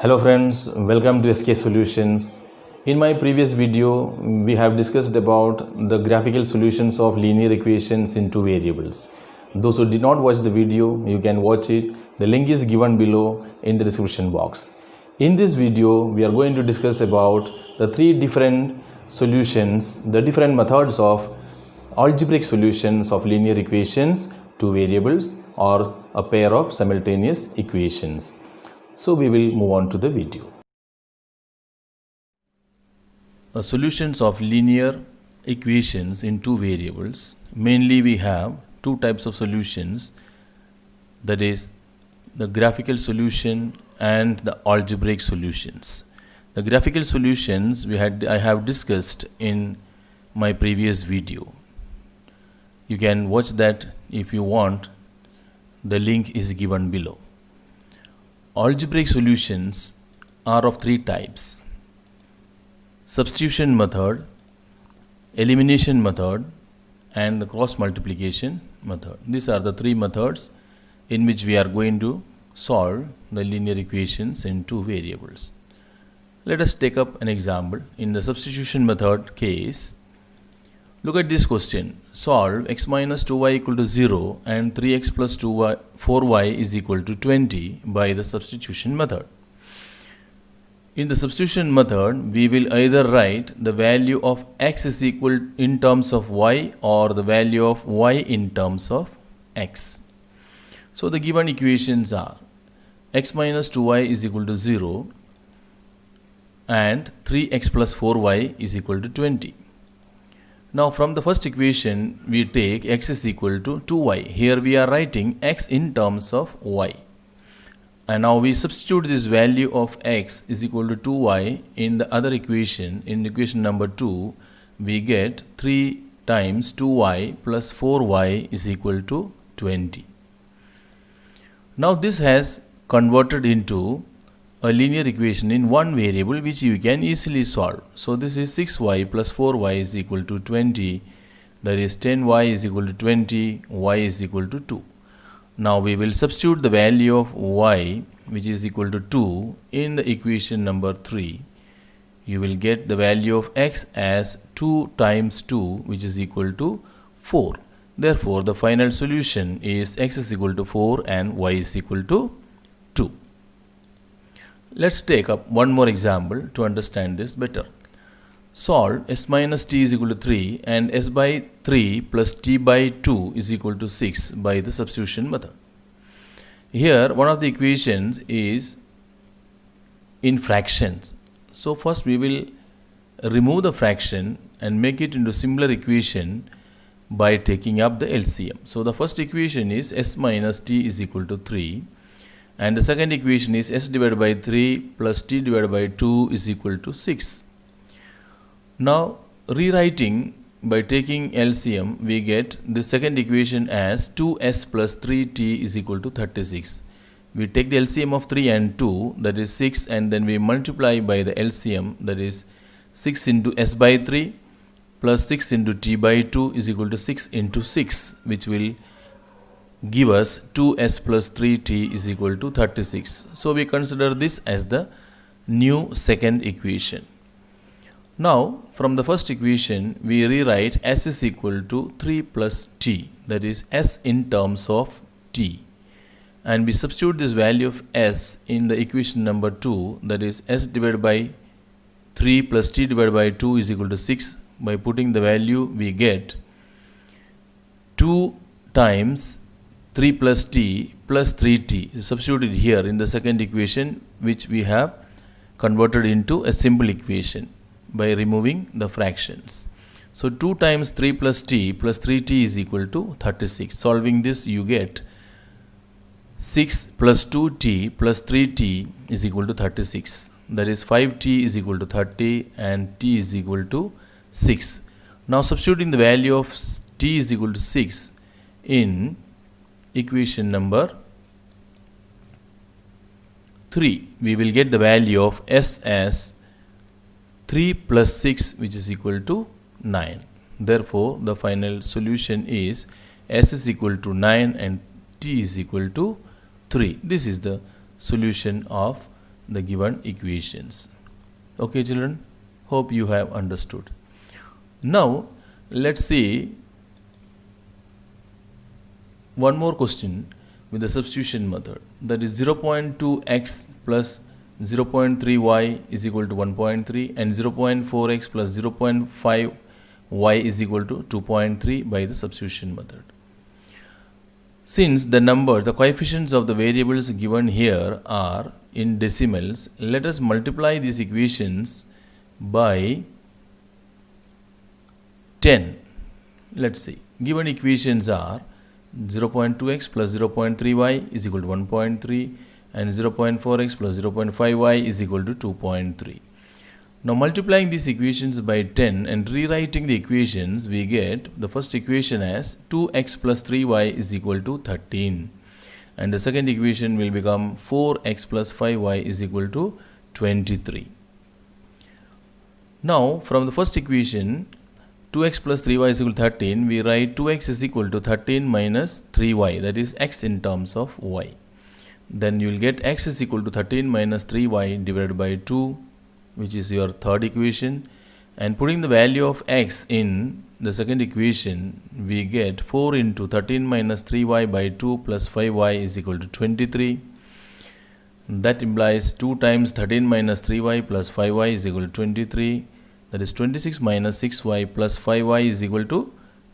Hello friends, welcome to SK Solutions. In my previous video, we have discussed about the graphical solutions of linear equations in two variables. Those who did not watch the video, you can watch it. The link is given below in the description box. In this video, we are going to discuss about the three different solutions, the different methods of algebraic solutions of linear equations, two variables or a pair of simultaneous equations. So we will move on to the video. Solutions of linear equations in two variables. Mainly we have two types of solutions, that is the graphical solution and the algebraic solutions. The graphical solutions I have discussed in my previous video. You can watch that if you want. The link is given below. Algebraic solutions are of three types: substitution method, elimination method, and the cross multiplication method. These are the three methods in which we are going to solve the linear equations in two variables. Let us take up an example. In the substitution method case, look at this question. Solve x minus 2y equal to 0 and 3x plus 4y is equal to 20 by the substitution method. In the substitution method, we will either write the value of x is equal in terms of y or the value of y in terms of x. So the given equations are x minus 2y is equal to 0 and 3x plus 4y is equal to 20. Now from the first equation, we take x is equal to 2y. Here we are writing x in terms of y. And now we substitute this value of x is equal to 2y in the other equation. In equation number 2, we get 3 times 2y plus 4y is equal to 20. Now this has converted into a linear equation in one variable which you can easily solve. So this is 6y plus 4y is equal to 20. That is 10y is equal to 20, y is equal to 2. Now we will substitute the value of y, which is equal to 2, in the equation number 3. You will get the value of x as 2 times 2, which is equal to 4. Therefore the final solution is x is equal to 4 and y is equal to 2. Let's take up one more example to understand this better. Solve s minus t is equal to 3 and s by 3 plus t by 2 is equal to 6 by the substitution method. Here one of the equations is in fractions. So first we will remove the fraction and make it into similar equation by taking up the LCM. So the first equation is s minus t is equal to 3. And the second equation is s divided by 3 plus t divided by 2 is equal to 6. Now rewriting by taking LCM, we get the second equation as 2s plus 3t is equal to 36. We take the LCM of 3 and 2, that is 6, and then we multiply by the LCM, that is 6 into s by 3 plus 6 into t by 2 is equal to 6 into 6, which will give us 2s plus 3t is equal to 36. So we consider this as the new second equation. Now from the first equation, we rewrite s is equal to 3 plus t, that is s in terms of t. And we substitute this value of s in the equation number 2, that is s divided by 3 plus t divided by 2 is equal to 6. By putting the value, we get 2 times 3 plus t plus 3t is substituted here in the second equation, which we have converted into a simple equation by removing the fractions. So 2 times 3 plus t plus 3t is equal to 36. Solving this, you get 6 plus 2t plus 3t is equal to 36. That is 5t is equal to 30 and t is equal to 6. Now substituting the value of t is equal to 6 in equation number 3, we will get the value of s as 3 plus 6, which is equal to 9. Therefore the final solution is s is equal to 9 and t is equal to 3. This is the solution of the given equations. Okay children, hope you have understood. Now let's see one more question with the substitution method, that is 0.2x plus 0.3y is equal to 1.3 and 0.4x plus 0.5y is equal to 2.3 by the substitution method. Since the coefficients of the variables given here are in decimals, let us multiply these equations by 10. Let's see. Given equations are 0.2x plus 0.3y is equal to 1.3 and 0.4x plus 0.5y is equal to 2.3. Now multiplying these equations by 10 and rewriting the equations, we get the first equation as 2x plus 3y is equal to 13. And the second equation will become 4x plus 5y is equal to 23. Now from the first equation, 2x plus 3y is equal to 13, we write 2x is equal to 13 minus 3y, that is x in terms of y. Then you will get x is equal to 13 minus 3y divided by 2, which is your third equation, and putting the value of x in the second equation, we get 4 into 13 minus 3y by 2 plus 5y is equal to 23. That implies 2 times 13 minus 3y plus 5y is equal to 23. That is 26 minus 6y plus 5y is equal to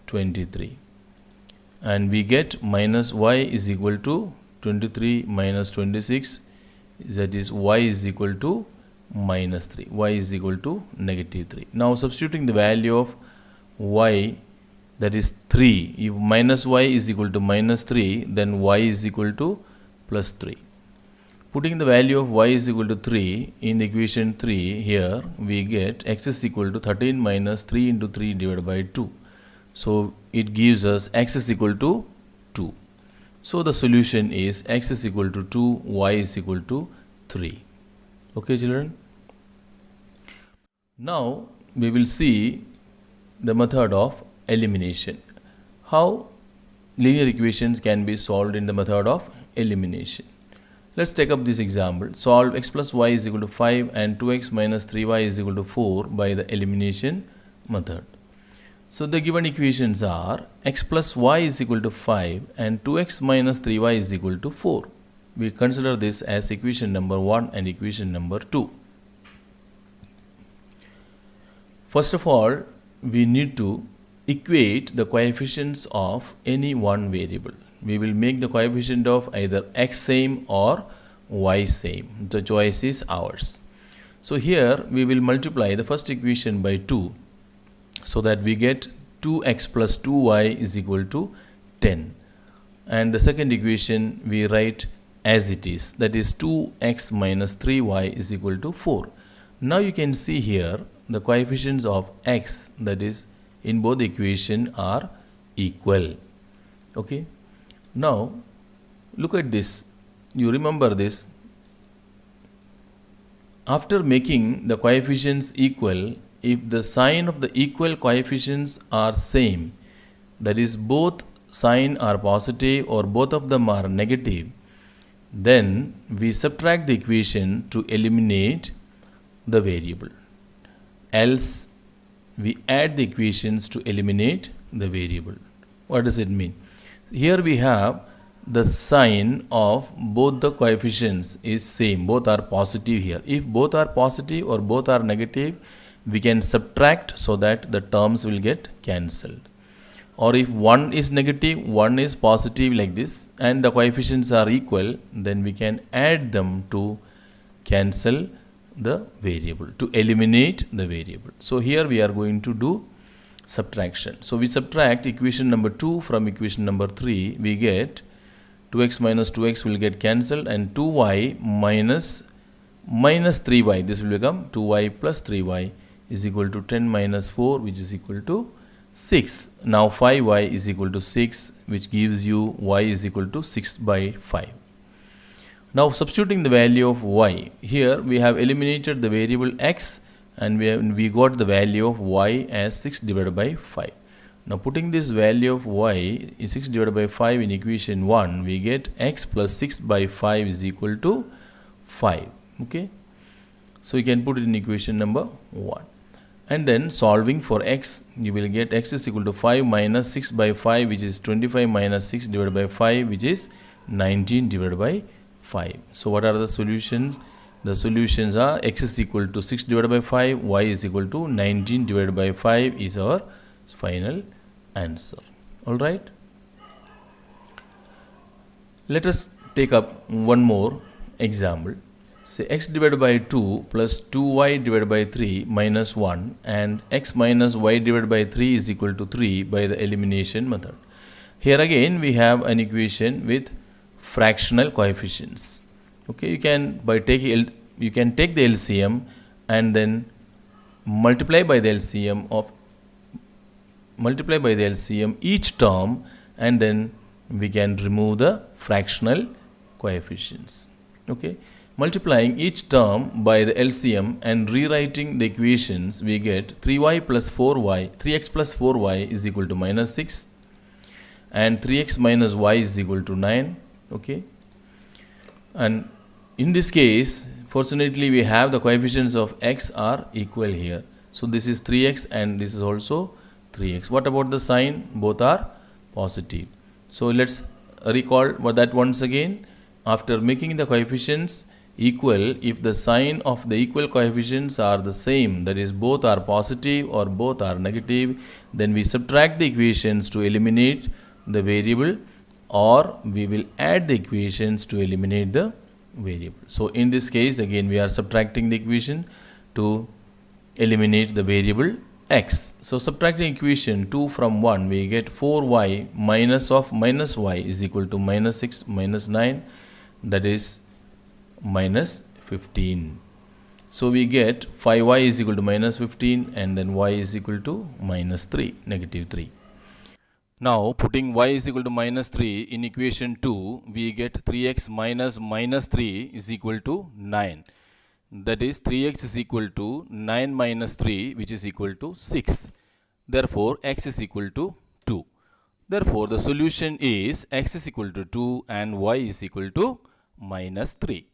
23. And we get minus y is equal to 23 minus 26, that is y is equal to minus 3, y is equal to negative 3. Now substituting the value of y, that is 3, if minus y is equal to minus 3, then y is equal to plus 3. Putting the value of y is equal to 3 in the equation 3, here we get x is equal to 13 minus 3 into 3 divided by 2. So it gives us x is equal to 2. So the solution is x is equal to 2, y is equal to 3. Okay children. Now we will see the method of elimination. How linear equations can be solved in the method of elimination. Let's take up this example. Solve x plus y is equal to 5 and 2x minus 3y is equal to 4 by the elimination method. So the given equations are x plus y is equal to 5 and 2x minus 3y is equal to 4. We consider this as equation number 1 and equation number 2. First of all, we need to equate the coefficients of any one variable. We will make the coefficient of either x same or y same. The choice is ours. So here we will multiply the first equation by 2, so that we get 2x plus 2y is equal to 10. And the second equation we write as it is, that is 2x minus 3y is equal to 4. Now you can see here the coefficients of x, that is in both equation, are equal. Okay. Now look at this. You remember this. After making the coefficients equal, if the sign of the equal coefficients are same, that is both sign are positive or both of them are negative, then we subtract the equation to eliminate the variable. Else we add the equations to eliminate the variable. What does it mean? Here we have the sign of both the coefficients is same, both are positive here. If both are positive or both are negative, we can subtract so that the terms will get cancelled. Or if one is negative, one is positive, like this, and the coefficients are equal, then we can add them to cancel the variable, to eliminate the variable. So here we are going to do subtraction. So we subtract equation number 2 from equation number 3. We get 2x minus 2x will get cancelled, and 2y minus 3y, this will become 2y plus 3y is equal to 10 minus 4, which is equal to 6. Now 5y is equal to 6, which gives you y is equal to 6 by 5. Now substituting the value of y, here we have eliminated the variable x, and we got the value of y as 6 divided by 5. Now putting this value of y is 6 divided by 5 in equation 1, we get x plus 6 by 5 is equal to 5. Okay, so you can put it in equation number 1. And then solving for x, you will get x is equal to 5 minus 6 by 5, which is 25 minus 6 divided by 5, which is 19 divided by 5. So what are the solutions? The solutions are x is equal to 6 divided by 5, y is equal to 19 divided by 5 is our final answer. Alright. Let us take up one more example. Say x divided by 2 plus 2y divided by 3 minus 1 and x minus y divided by 3 is equal to 3 by the elimination method. Here again we have an equation with fractional coefficients. Okay, you can take the LCM and then multiply by the LCM each term, and then we can remove the fractional coefficients. Okay, multiplying each term by the LCM and rewriting the equations, we get 3x plus 4y is equal to minus 6, and 3x minus y is equal to 9. Okay, and in this case, fortunately, we have the coefficients of x are equal here. So this is 3x and this is also 3x. What about the sign? Both are positive. So let's recall that once again. After making the coefficients equal, if the sign of the equal coefficients are the same, that is both are positive or both are negative, then we subtract the equations to eliminate the variable, or we will add the equations to eliminate the variable. So in this case, again we are subtracting the equation to eliminate the variable x. So subtracting equation 2 from 1, we get 4y minus of minus y is equal to minus 6 minus 9, that is minus 15. So we get 5y is equal to minus 15 and then y is equal to minus 3, negative 3. Now putting y is equal to minus 3 in equation 2, we get 3x minus minus 3 is equal to 9. That is 3x is equal to 9 minus 3, which is equal to 6. Therefore, x is equal to 2. Therefore, the solution is x is equal to 2 and y is equal to minus 3.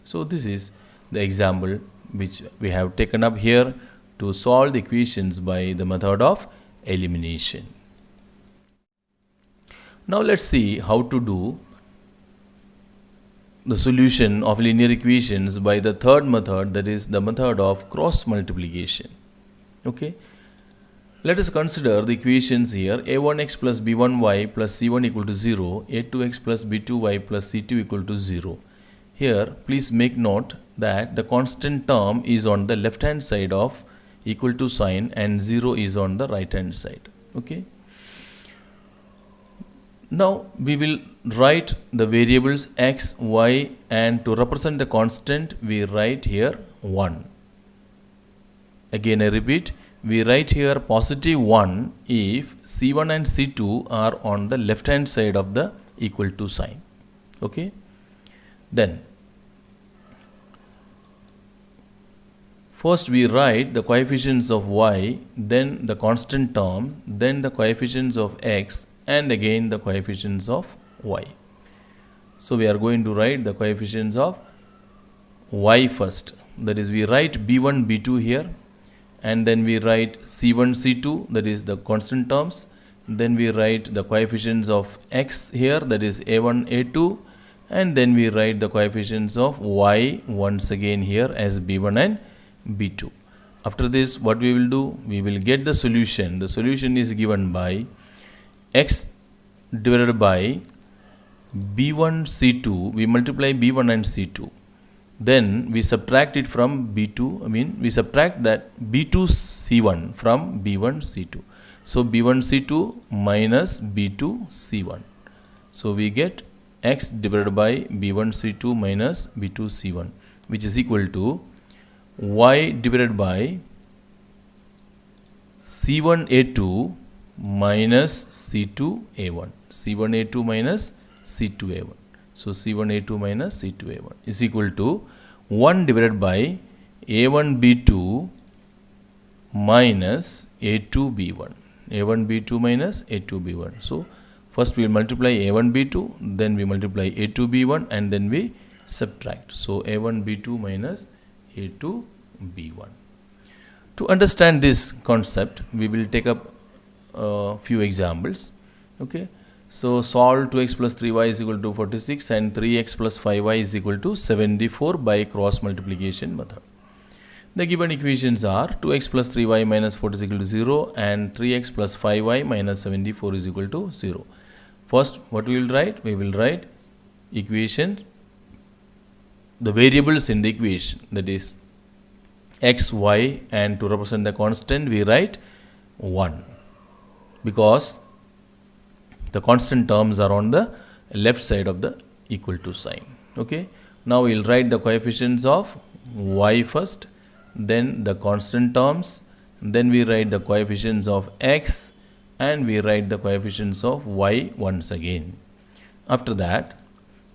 So this is the example which we have taken up here to solve the equations by the method of elimination. Now let's see how to do the solution of linear equations by the third method, that is the method of cross multiplication. Okay, let us consider the equations here. a1x plus b1y plus c1 equal to 0, a2x plus b2y plus c2 equal to 0. Here please make note that the constant term is on the left hand side of equal to sign and 0 is on the right hand side. Okay, now we will write the variables x, y, and to represent the constant we write here 1. Again I repeat, we write here positive 1 if c1 and c2 are on the left hand side of the equal to sign. Okay, then first we write the coefficients of y, then the constant term, then the coefficients of x, and again the coefficients of y. So we are going to write the coefficients of y first. That is, we write b1, b2 here, and then we write c1, c2, that is the constant terms. Then we write the coefficients of x here, that is a1, a2, and then we write the coefficients of y once again here as b1 and b2. After this, what we will do? We will get the solution. The solution is given by x divided by b1 c2, we multiply b1 and c2, then we subtract it from b2, we subtract that b2 c1 from b1 c2. So b1 c2 minus b2 c1. So we get x divided by b1 c2 minus b2 c1, which is equal to y divided by c1 a2 minus c2 a1, c1 a2 minus c2 a1. So c1 a2 minus c2 a1 is equal to 1 divided by a1 b2 minus a2 b1, a1 b2 minus a2 b1. So first we will multiply a1 b2, then we multiply a2 b1, and then we subtract. So a1 b2 minus a2 b1. To understand this concept, we will take up a few examples. Okay, so solve 2x plus 3y is equal to 46 and 3x plus 5y is equal to 74 by cross multiplication method. The given equations are 2x plus 3y minus 4 is equal to 0 and 3x plus 5y minus 74 is equal to 0. First, what we will write? We will write equation, the variables in the equation, that is x, y, and to represent the constant we write 1, because the constant terms are on the left side of the equal to sign. Okay, now we will write the coefficients of y first, then the constant terms, then we write the coefficients of x, and we write the coefficients of y once again. After that,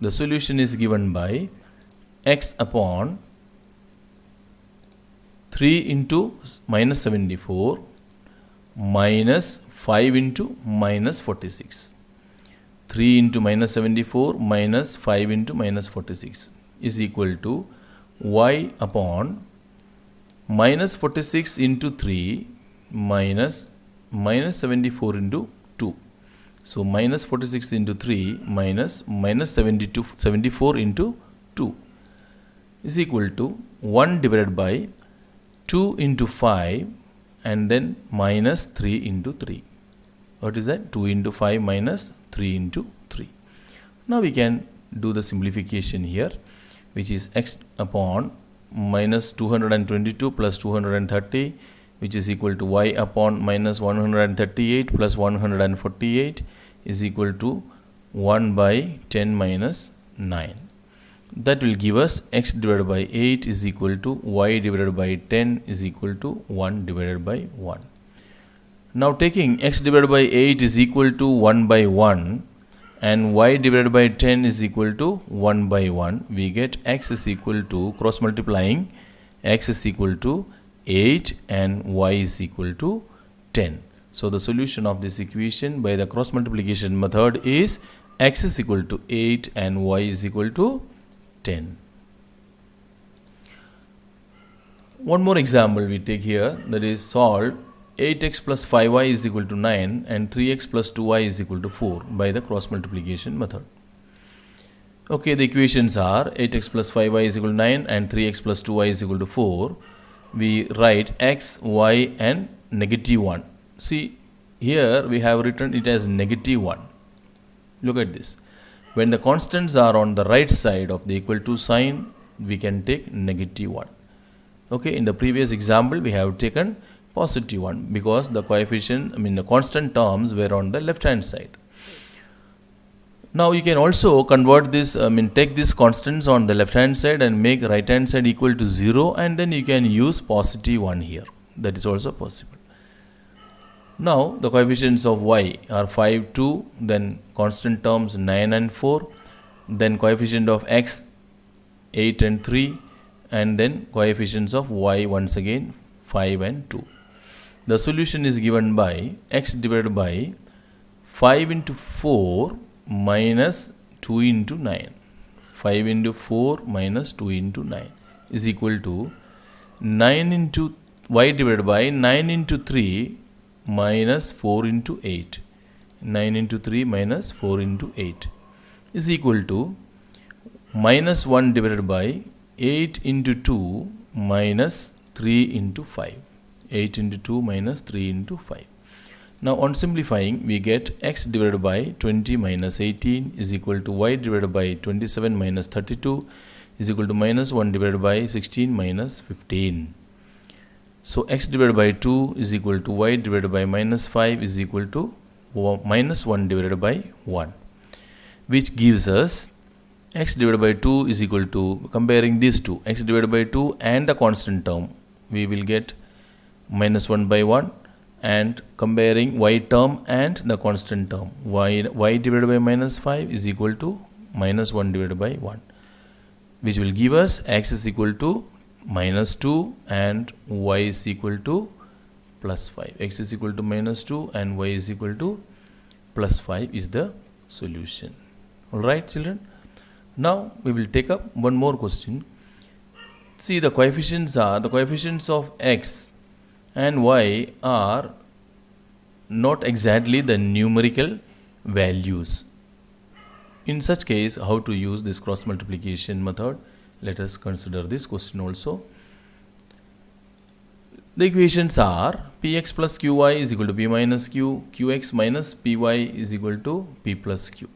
the solution is given by x upon 3 into minus 74 minus 5 into minus 46. 3 into minus 74 minus 5 into minus 46 is equal to y upon minus 46 into 3 minus 74 into 2. So minus 46 into 3 minus 74 into 2 is equal to 1 divided by 2 into 5 and then minus 3 into 3. What is that? 2 into 5 minus 3 into 3. Now we can do the simplification here, which is x upon minus 222 plus 230, which is equal to y upon minus 138 plus 148 is equal to 1 by 10 minus 9. That will give us x divided by 8 is equal to y divided by 10 is equal to 1 divided by 1. Now taking x divided by 8 is equal to 1 by 1 and y divided by 10 is equal to 1 by 1, we get x is equal to, cross multiplying, x is equal to 8 and y is equal to 10. So the solution of this equation by the cross multiplication method is x is equal to 8 and y is equal to 10. One more example we take here, that is solve 8x plus 5y is equal to 9 and 3x plus 2y is equal to 4 by the cross multiplication method. Okay, the equations are 8x plus 5y is equal to 9 and 3x plus 2y is equal to 4. We write x, y and negative 1. See, here we have written it as negative 1. Look at this. When the constants are on the right side of the equal to sign, we can take negative 1. Okay, in the previous example, we have taken positive 1 because the coefficient, the constant terms were on the left hand side. Now you can also convert this, take these constants on the left hand side and make right hand side equal to 0, and then you can use positive 1 here. That is also possible. Now the coefficients of y are 5, 2, then constant terms 9 and 4, then coefficient of x 8 and 3, and then coefficients of y once again 5 and 2. The solution is given by x divided by 5 into 4 minus 2 into 9. 5 into 4 minus 2 into 9 is equal to 9 into y divided by 9 into 3 minus 4 into 8. 9 into 3 minus 4 into 8 is equal to minus 1 divided by 8 into 2 minus 3 into 5. 8 into 2 minus 3 into 5. Now on simplifying, we get x divided by 20 minus 18 is equal to y divided by 27 minus 32 is equal to minus 1 divided by 16 minus 15. So x divided by 2 is equal to y divided by minus 5 is equal to minus 1 divided by 1, which gives us x divided by 2 is equal to, comparing these two, x divided by 2 and the constant term, we will get minus 1 by 1, and comparing y term and the constant term, y divided by minus 5 is equal to minus 1 divided by 1, which will give us x is equal to minus 2 and y is equal to plus 5. X is equal to minus 2 and y is equal to plus 5 is the solution. Alright children. Now we will take up one more question. See, the coefficients of x and y are not exactly the numerical values. In such case, how to use this cross multiplication method? Let us consider this question also. The equations are px plus qy is equal to p minus q, qx minus py is equal to p plus q.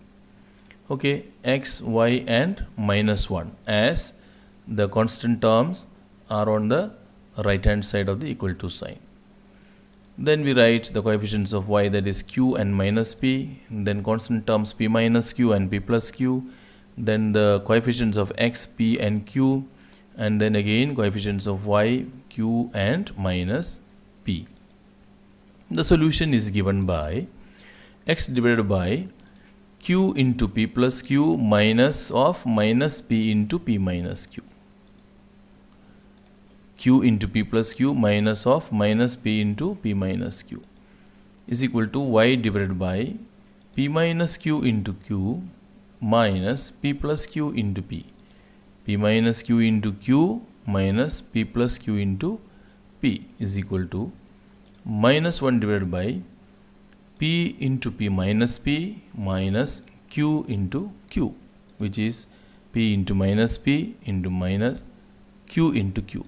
Okay, x, y and minus 1 as the constant terms are on the right hand side of the equal to sign. Then we write the coefficients of y, that is q and minus p, then constant terms p minus q and p plus q, then the coefficients of x, p and q, and then again coefficients of y, q and minus p. The solution is given by x divided by q into p plus q minus of minus p into p minus q. Q into p plus q minus of minus p into p minus q is equal to y divided by p minus q into q minus p plus q into p. P minus q into q minus p plus q into p is equal to minus 1 divided by p into p minus p minus q into q, which is p into minus p into minus q into q.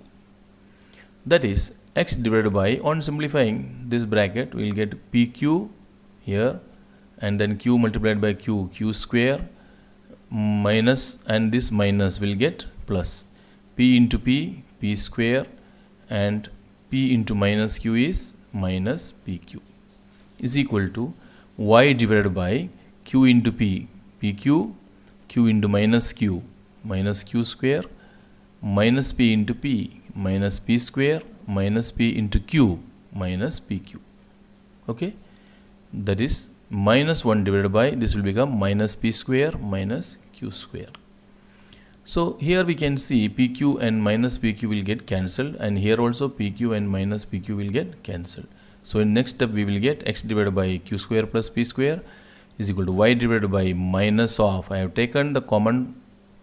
That is x divided by, on simplifying this bracket, we will get pq here and then q multiplied by q, q square minus, and this minus will get plus p into p, p square, and p into minus q is minus pq is equal to y divided by q into p, pq, q into minus q square, minus p into p minus p square minus p into q minus pq. Okay, that is minus 1 divided by, this will become minus p square minus q square. So here we can see pq and minus pq will get cancelled, and here also pq and minus pq will get cancelled. So in next step we will get x divided by q square plus p square is equal to y divided by minus of, I have taken the common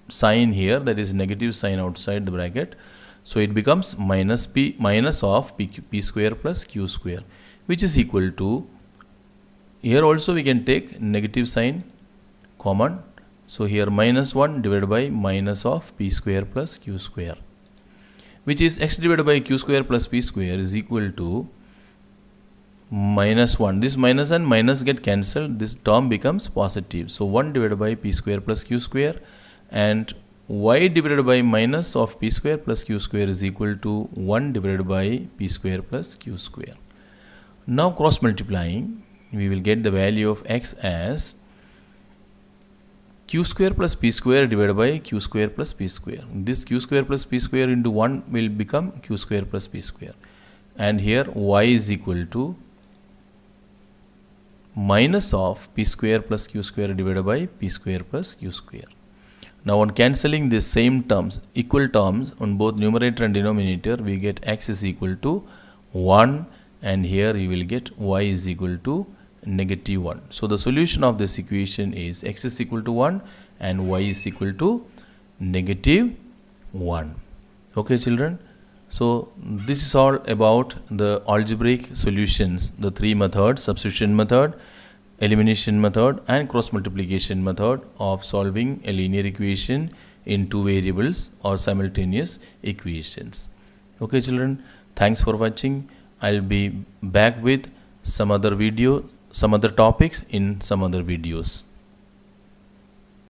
sign here, that is negative sign outside the bracket. So it becomes minus p minus of p square plus q square, which is equal to, here also we can take negative sign common. So here minus 1 divided by minus of p square plus q square, which is x divided by q square plus p square is equal to minus 1. This minus and minus get cancelled, this term becomes positive. So 1 divided by p square plus q square, and y divided by minus of p square plus q square is equal to 1 divided by p square plus q square. Now cross multiplying, we will get the value of x as q square plus p square divided by q square plus p square. This q square plus p square into 1 will become q square plus p square, and here y is equal to minus of p square plus q square divided by p square plus q square. Now on cancelling these same terms, equal terms on both numerator and denominator, we get x is equal to 1, and here you will get y is equal to negative 1. So the solution of this equation is x is equal to 1 and y is equal to negative 1. Okay children, so this is all about the algebraic solutions, the three methods: substitution method, elimination method and cross multiplication method of solving a linear equation in two variables or simultaneous equations. Okay children, thanks for watching. I'll be back with some other video, some other topics in some other videos.